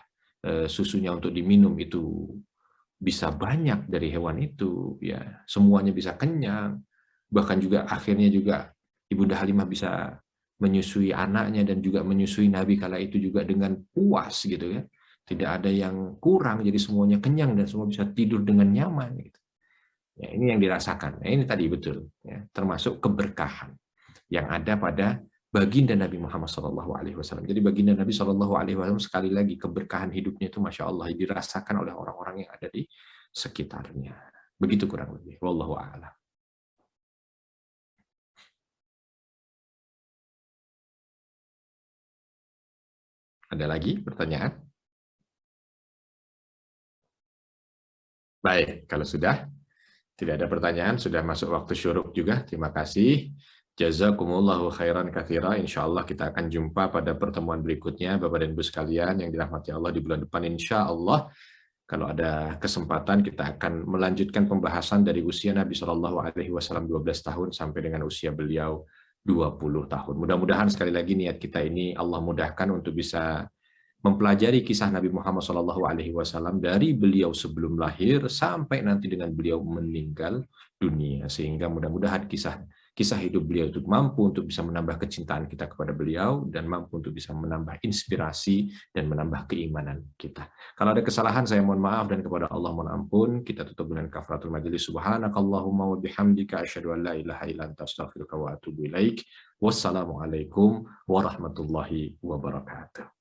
susunya untuk diminum itu bisa banyak dari hewan itu, ya semuanya bisa kenyang, bahkan juga akhirnya juga Ibunda Halimah bisa menyusui anaknya dan juga menyusui Nabi kala itu juga dengan puas, gitu ya, tidak ada yang kurang, jadi semuanya kenyang dan semua bisa tidur dengan nyaman, gitu. Ya, ini yang dirasakan. Nah, ini tadi betul, ya, termasuk keberkahan yang ada pada baginda Nabi Muhammad SAW. Jadi baginda Nabi SAW sekali lagi keberkahan hidupnya itu Masya Allah dirasakan oleh orang-orang yang ada di sekitarnya. Begitu kurang lebih. Wallahu a'lam. Ada lagi pertanyaan? Baik, kalau sudah tidak ada pertanyaan, sudah masuk waktu syuruk juga. Terima kasih. Jazakumullahu khairan katsira. Insyaallah kita akan jumpa pada pertemuan berikutnya, Bapak dan Ibu sekalian yang dirahmati Allah di bulan depan. Insyaallah kalau ada kesempatan kita akan melanjutkan pembahasan dari usia Nabi Shallallahu Alaihi Wasallam 12 tahun sampai dengan usia beliau 20 tahun. Mudah-mudahan sekali lagi niat kita ini Allah mudahkan untuk bisa mempelajari kisah Nabi Muhammad SAW dari beliau sebelum lahir sampai nanti dengan beliau meninggal dunia, sehingga mudah-mudahan kisah hidup beliau itu mampu untuk bisa menambah kecintaan kita kepada beliau dan mampu untuk bisa menambah inspirasi dan menambah keimanan kita. Kalau ada kesalahan saya mohon maaf dan kepada Allah mohon ampun. Kita tutup dengan kafaratul majelis. Subhanakallahumma wa bihamdika asyhadu an la ilaha illa anta astaghfiruka wa atubu ilaik. Wassalamualaikum warahmatullahi wabarakatuh.